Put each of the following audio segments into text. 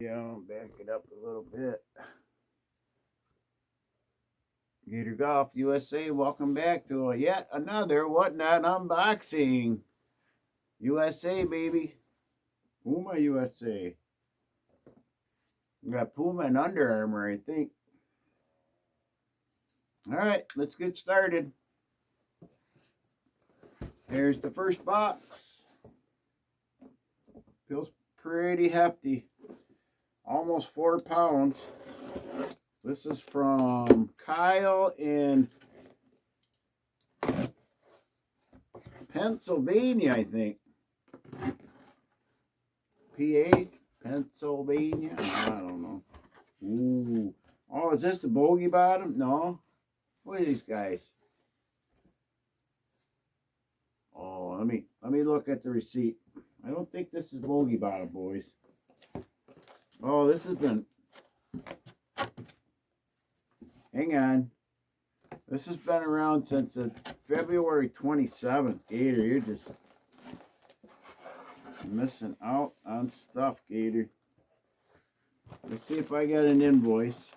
Yeah, back it up a little bit. Gator Golf USA, welcome back to yet another Whatnot unboxing. USA, baby. Puma USA. We got Puma and Under Armour, I think. All right, let's get started. Here's the first box. Feels pretty hefty. Almost 4 pounds. This is from Kyle in Pennsylvania, I think. PA, Pennsylvania. I don't know. Ooh. Oh, is this the bogey bottom? No. What are these guys? Oh, let me look at the receipt. I don't think this is bogey bottom, boys. Oh, this has been. Hang on. This has been around since February 27th. Gator, you're just missing out on stuff, Gator. Let's see if I got an invoice.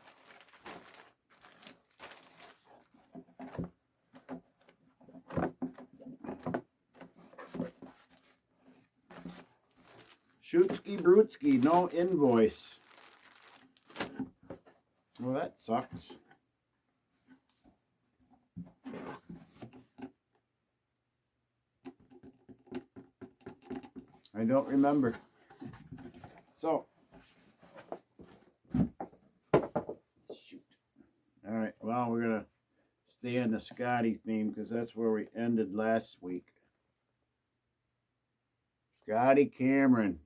Shootski Brutski, no invoice. Well, that sucks. I don't remember. So, shoot. All right, well, we're going to stay in the Scotty theme because that's where we ended last week. Scotty Cameron.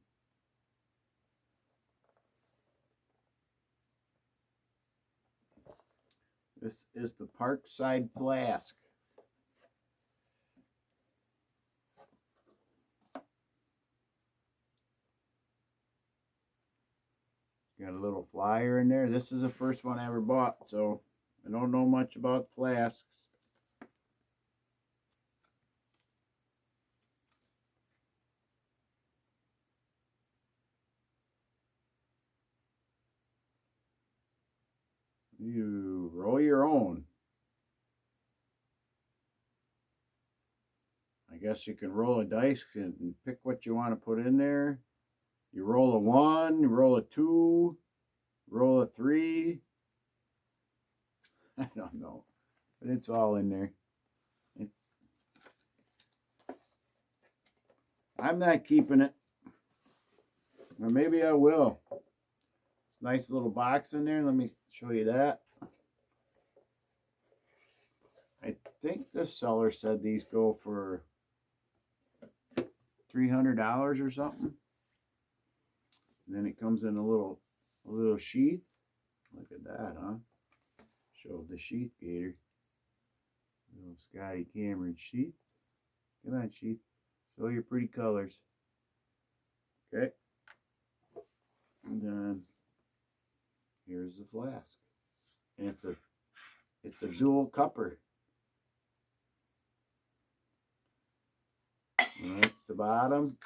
This is the Parkside Flask. Got a little flyer in there. This is the first one I ever bought, so I don't know much about flasks. You roll your own. I guess you can roll a dice and pick what you want to put in there. You roll a 1, you roll a 2, roll a 3. I don't know, but it's all in there. I'm not keeping it, or maybe I will. It's a nice little box in there. Let me show you that. I think the seller said these go for $300 or something. And then it comes in a little sheath. Look at that, huh? Show the sheath, Gator. Little Scotty Cameron sheath. Come on, sheath. Show your pretty colors. Okay. And then here's the flask. And it's a dual cupper. And that's the bottom.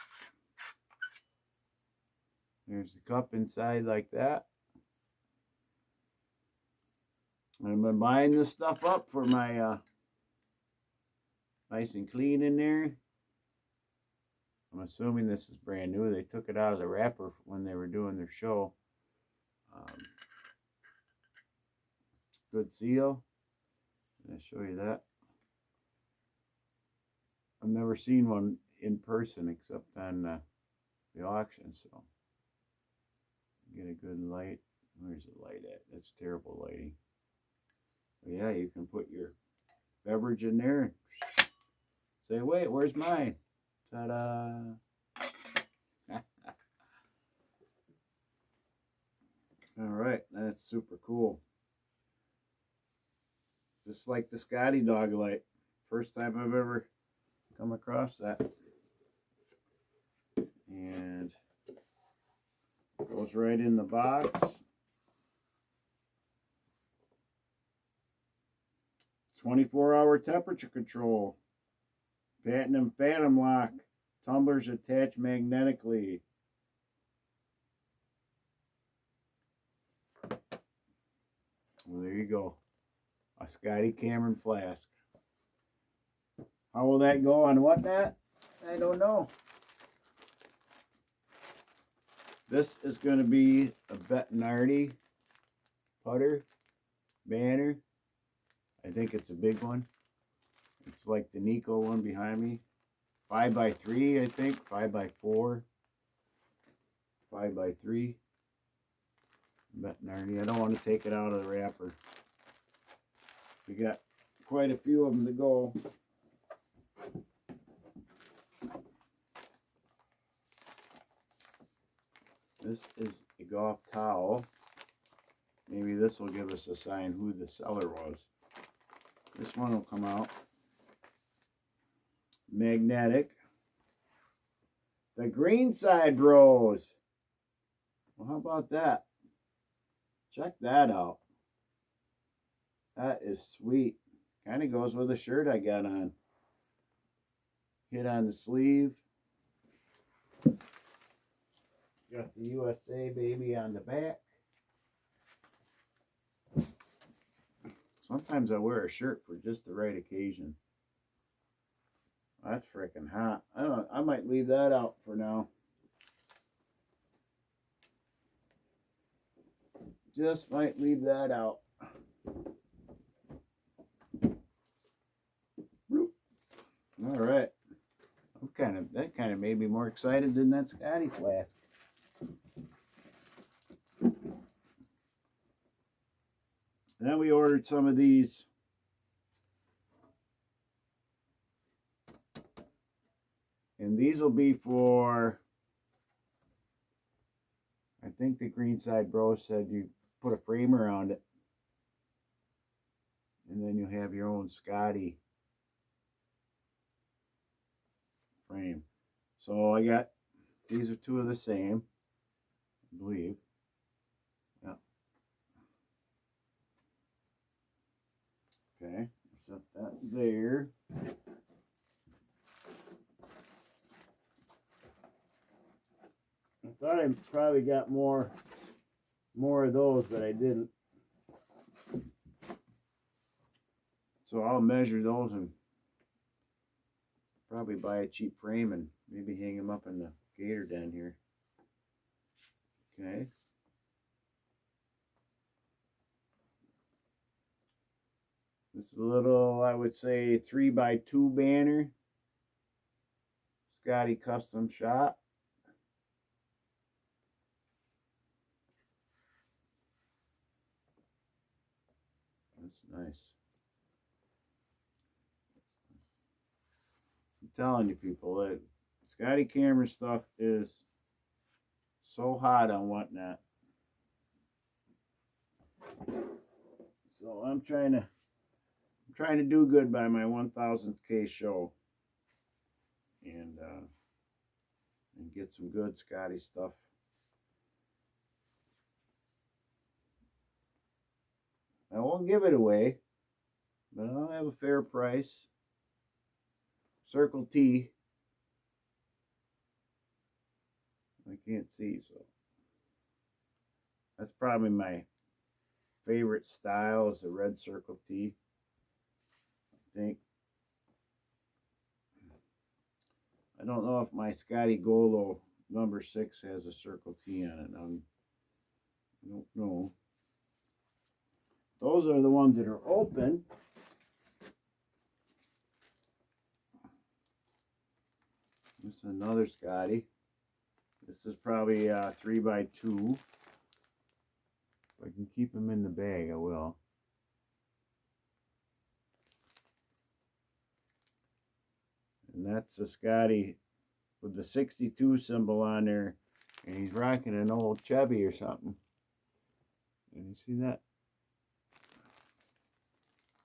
There's the cup inside like that. I've been buying this stuff up for my nice and clean in there. I'm assuming this is brand new. They took it out of the wrapper when they were doing their show. Good seal. I'll show you that. I've never seen one in person except on the auction, so get a good light. Where's the light at? That's terrible lighting. But yeah, you can put your beverage in there and say, wait, where's mine? Ta-da! All right, that's super cool. Just like the Scotty Dog light. First time I've ever come across that. And it goes right in the box. 24-hour temperature control. Platinum Phantom Lock. Tumblers attach magnetically. Well, there you go. A Scotty Cameron flask. How will that go on whatnot? I don't know. This is going to be a Bettinardi putter banner. I think it's a big one. It's like the Nico one behind me. 5x3, I think. 5x4. 5x3. Bettinardi. I don't want to take it out of the wrapper. We got quite a few of them to go. This is a golf towel. Maybe this will give us a sign who the seller was. This one will come out. Magnetic. The Greenside Bros. Well, how about that? Check that out. That is sweet. Kind of goes with the shirt I got on. Hit on the sleeve. Got the USA baby on the back. Sometimes I wear a shirt for just the right occasion. That's freaking hot. I might leave that out for now. Just might leave that out. All right. That kind of made me more excited than that Scotty flask. Then we ordered some of these and these will be for, I think the Greenside Bros said you put a frame around it and then you have your own Scotty frame. So I got, these are two of the same, I believe. Yeah. Okay, set that there. I thought I probably got more of those, but I didn't. So I'll measure those and probably buy a cheap frame and maybe hang them up in the gator den here. Okay. This is a little, I would say, 3x2 banner. Scotty custom shot. That's nice. I'm telling you people, that Scotty Cameron stuff is so hot on whatnot. So I'm trying to do good by my 1000th case show and get some good Scotty stuff. I won't give it away, but I'll have a fair price. Circle T. I can't see, so that's probably my favorite style is the red Circle T. I think. I don't know if my Scotty Golo number 6 has a Circle T on it. I don't know. Those are the ones that are open. This is another Scotty. This is probably 3x2. If I can keep them in the bag, I will. And that's the Scotty with the 62 symbol on there. And he's rocking an old Chevy or something. And you see that?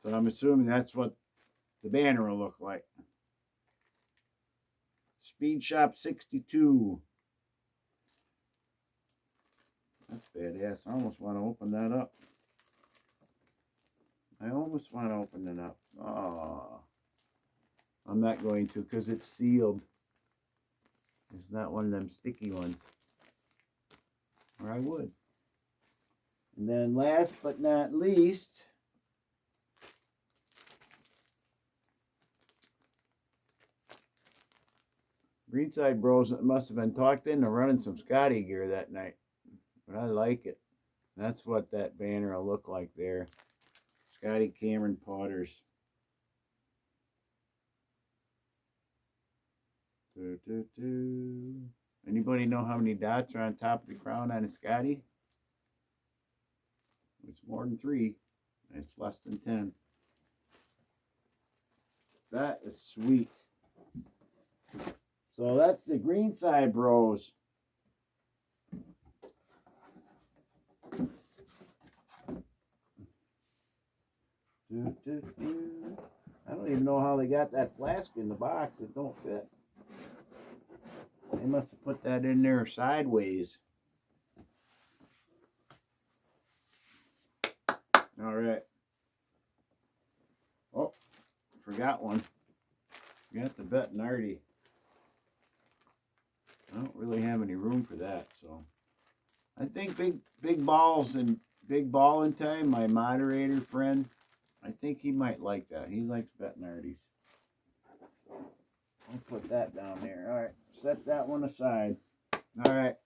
So I'm assuming that's what the banner will look like. Speed Shop 62. That's badass. I almost want to open that up. I almost want to open it up. Oh, I'm not going to because it's sealed. It's not one of them sticky ones. Or I would. And then last but not least, Greenside Bros must have been talked into running some Scotty gear that night. But I like it. That's what that banner will look like there. Scotty Cameron Potters. Anybody know how many dots are on top of the crown on a Scotty? It's more than 3. It's less than 10. That is sweet. So that's the Greenside Bros. I don't even know how they got that flask in the box. It don't fit. They must have put that in there sideways. All right. Oh, forgot one. Forgot the Bettinardi. I don't really have any room for that, so I think big balls and big ball in time. My moderator friend, I think he might like that. He likes Bettinardi's. I'll put that down there. All right, set that one aside. All right.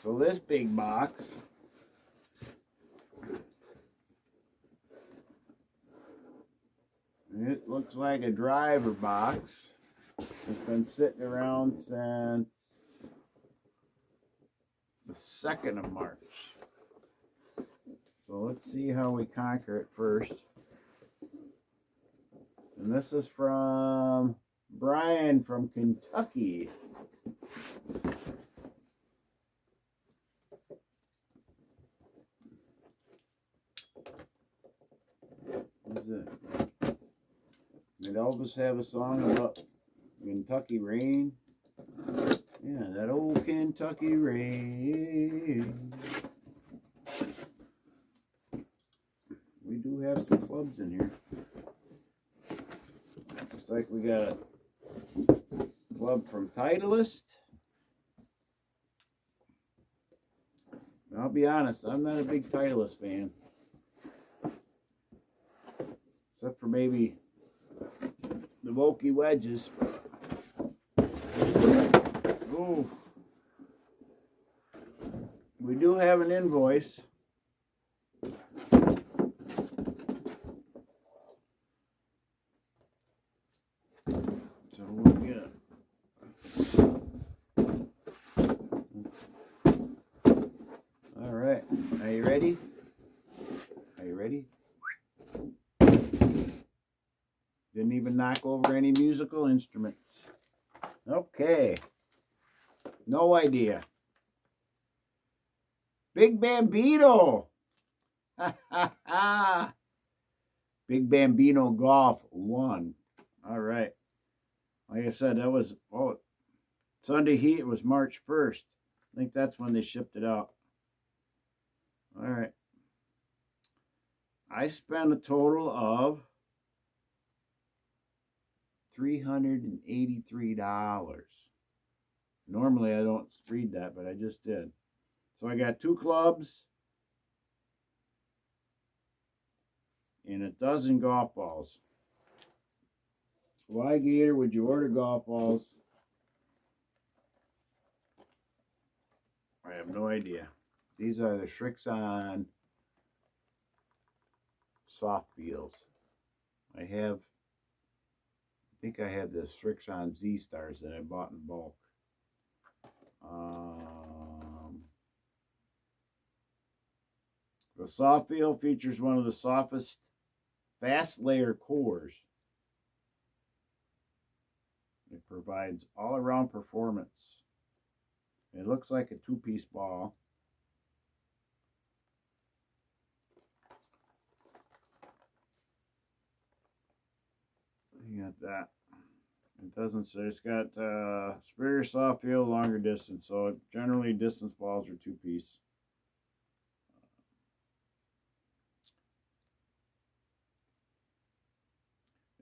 So this big box. It looks like a driver box. It's been sitting around since the 2nd of March. So let's see how we conquer it first. And this is from Brian from Kentucky. What is it? Did Elvis have a song about Kentucky rain? Yeah, that old Kentucky rain. We do have some clubs in here. Looks like we got a club from Titleist. I'll be honest, I'm not a big Titleist fan. Except for maybe the Volky wedges. Oh, we do have an invoice. So we'll get it. All right, are you ready? Are you ready? Didn't even knock over any musical instruments. Okay. No idea. Big Bambino. Ha ha ha. Big Bambino Golf 1. All right. Like I said, that was, Sunday Heat was March 1st. I think that's when they shipped it out. All right. I spent a total of $383. Normally I don't read that, but I just did. So I got 2 clubs and a dozen golf balls. Why, Gator, would you order golf balls? I have no idea. These are the Shrixon soft beels. I think I have the Shrixon Z-Stars that I bought in bulk. The soft feel features one of the softest fast layer cores. It provides all-around performance. It looks like a 2-piece ball. You got that. It doesn't say. It's got superior soft feel, longer distance. So generally distance balls are 2-piece.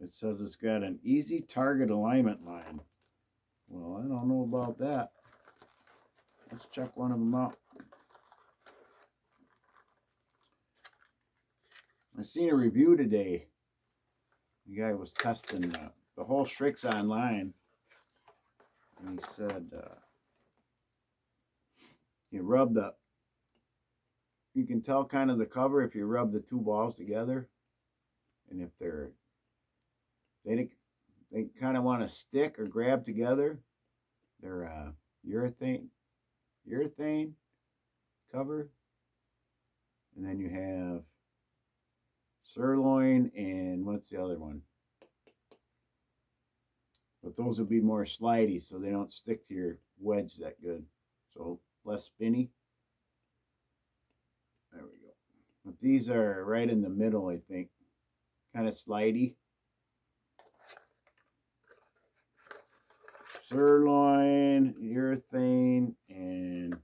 It says it's got an easy target alignment line. Well, I don't know about that. Let's check one of them out. seen a review today. The guy was testing the whole Strix online. And he said you can tell kind of the cover if you rub the two balls together. And if they kind of want to stick or grab together, they're urethane cover. And then you have sirloin and what's the other one? But those would be more slidey, so they don't stick to your wedge that good. So less spinny. There we go. But these are right in the middle, I think. Kind of slidey. Sirloin, urethane, and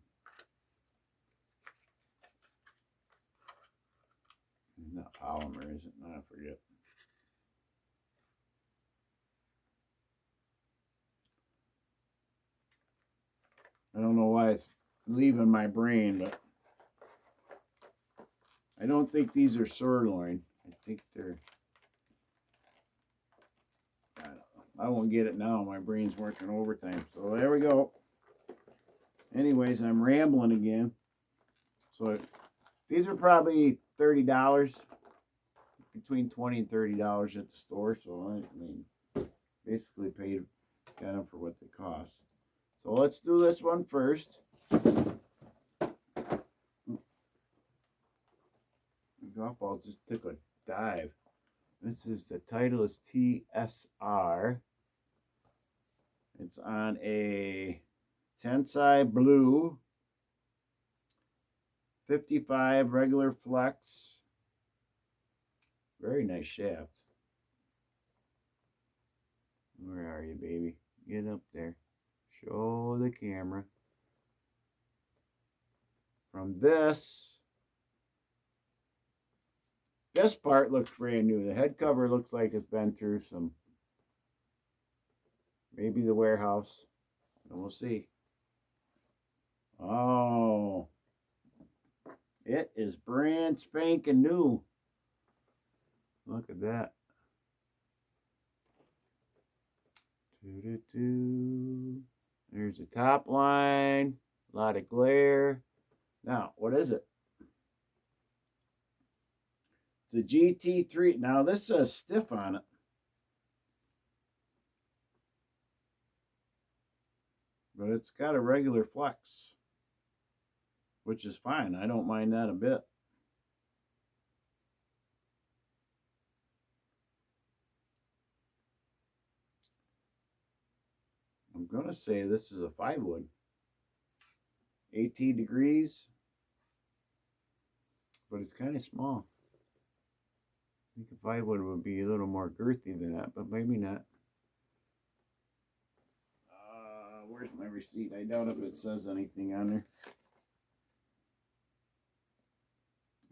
not polymer, is it? No, I forget. I don't know why it's leaving my brain, but I don't think these are sirloin. I think they're... I don't know. I won't get it now. My brain's working overtime. So there we go. Anyways, I'm rambling again. So these are probably $30, between $20 and $30 at the store. So I mean, basically got them for what they cost. So let's do this one first. The golf ball just took a dive. This is, the title is TSR. It's on a Tensai Blue 55 regular flex. Very nice shaft. Where are you, baby? Get up there. Show the camera. From this part looks brand new. The head cover looks like it's been through some, maybe the warehouse. And we'll see. Oh, it is brand spanking new. Look at that. There's the top line. A lot of glare. Now, what is it? It's a GT3. Now, this says stiff on it. But it's got a regular flex, which is fine. I don't mind that a bit. I'm going to say this is a 5-wood. 18 degrees. But it's kind of small. I think a 5-wood would be a little more girthy than that, but maybe not. Where's my receipt? I doubt if it says anything on there.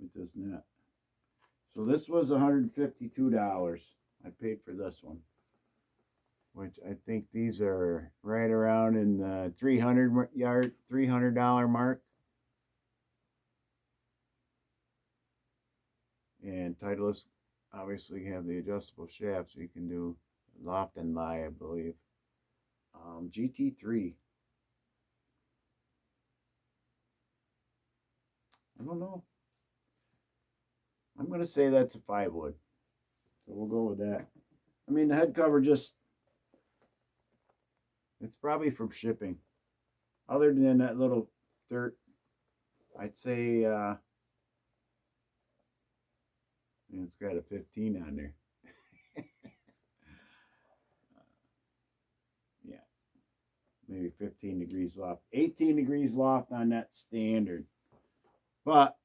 It does not. So this was $152. I paid for this one, which I think these are right around in the $300 mark. And Titleist obviously have the adjustable shaft, so you can do loft and lie, I believe. GT3. I don't know. I'm going to say that's a 5-wood. So we'll go with that. I mean, the head cover just, it's probably from shipping. Other than that little dirt, I'd say it's got a 15 on there. Yeah, maybe 15 degrees loft. 18 degrees loft on that standard. But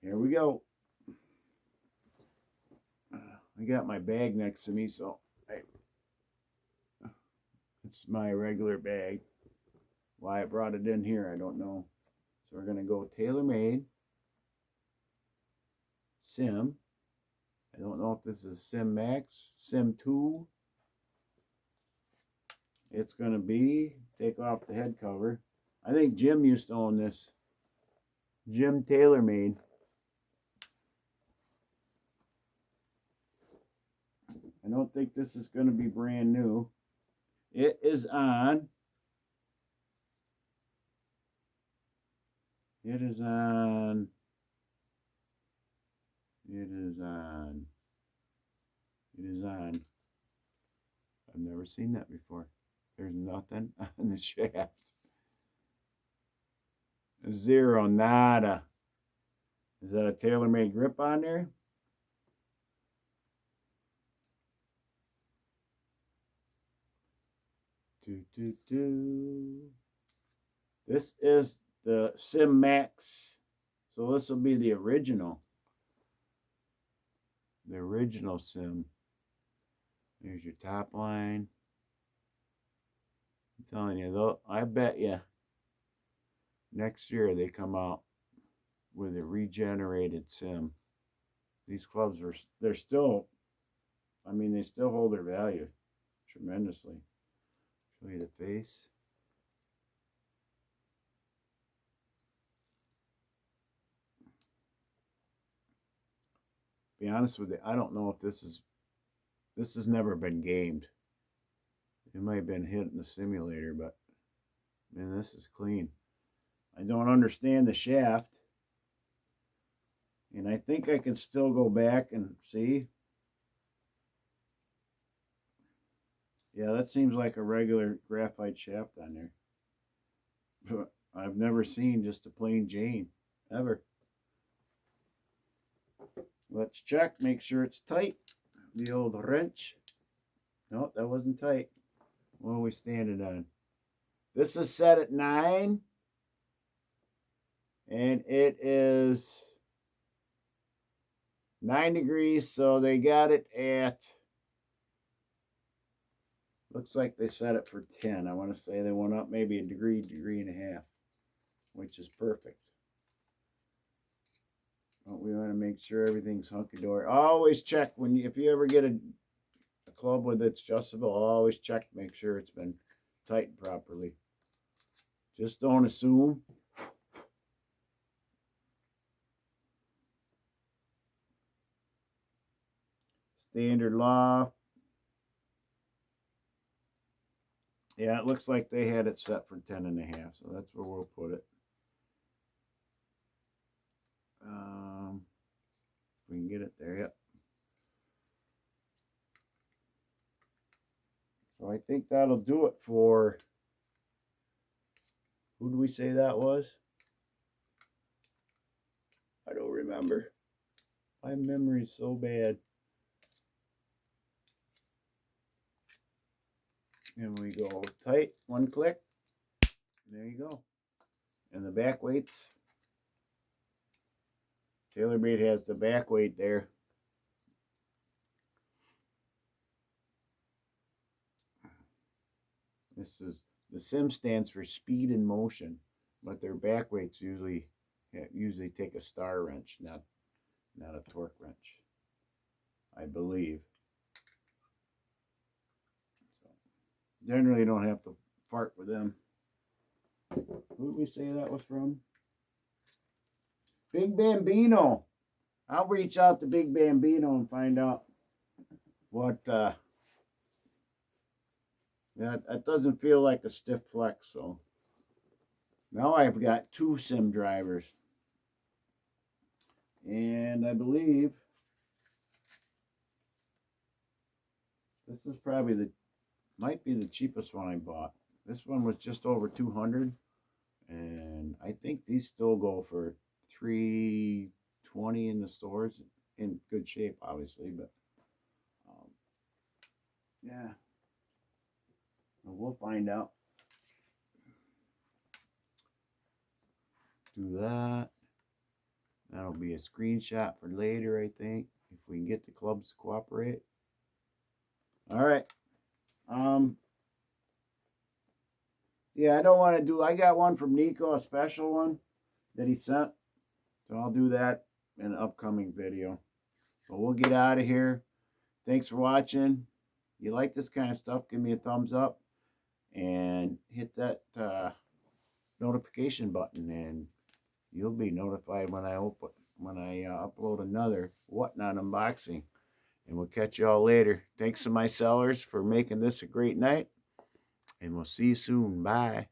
here we go. I got my bag next to me, so it's my regular bag. Why I brought it in here, I don't know. So we're going to go TaylorMade. Sim. I don't know if this is Sim Max, Sim 2. It's going to be, take off the head cover. I think Jim used to own this. Jim TaylorMade. I don't think this is going to be brand new. It is on. It is on. It is on. It is on. I've never seen that before. There's nothing on the shaft. Zero, nada. Is that a tailor-made grip on there? This is the Sim Max. So this will be the original. The original Sim. There's your top line. I'm telling you, though, I bet you next year they come out with a regenerated Sim. These clubs they're still, I mean, they still hold their value tremendously. Show you the face. Be honest with you, I don't know if this has never been gamed. It might have been hit in the simulator, but man, this is clean. I don't understand the shaft. And I think I can still go back and see. Yeah, that seems like a regular graphite shaft on there. But I've never seen just a plain Jane, ever. Let's check, make sure it's tight. The old wrench. No, that wasn't tight. What are we standing on? This is set at 9. And it is 9 degrees, so they got it at, looks like they set it for 10. I want to say they went up maybe a degree and a half, which is perfect. But we want to make sure everything's hunky-dory. Always check if you ever get a club with it's adjustable, always check to make sure it's been tightened properly. Just don't assume. Standard loft. Yeah, it looks like they had it set for 10 and a half, so that's where we'll put it. If we can get it there, yep. So I think that'll do it for, who do we say that was? I don't remember. My memory's so bad. And we go tight, one click. There you go. And the back weights. TaylorMade has the back weight there. This is, the Sim stands for speed and motion, but their back weights usually take a star wrench, not a torque wrench, I believe. So generally don't have to fart with them. Who did we say that was from? Big Bambino. I'll reach out to Big Bambino and find out what, yeah, that doesn't feel like a stiff flex, so now I've got 2 Sim drivers. And I believe this is probably might be the cheapest one I bought. This one was just over 200, and I think these still go for $320 in the stores, in good shape, obviously, but yeah, we'll find out. Do that. That'll be a screenshot for later, I think, if we can get the clubs to cooperate. All right. Yeah, I don't want to do, I got one from Nico, a special one that he sent. So I'll do that in an upcoming video. But we'll get out of here. Thanks for watching. If you like this kind of stuff, give me a thumbs up and hit that notification button, and you'll be notified when I upload another Whatnot unboxing. And we'll catch y'all later. Thanks to my sellers for making this a great night. And we'll see you soon. Bye.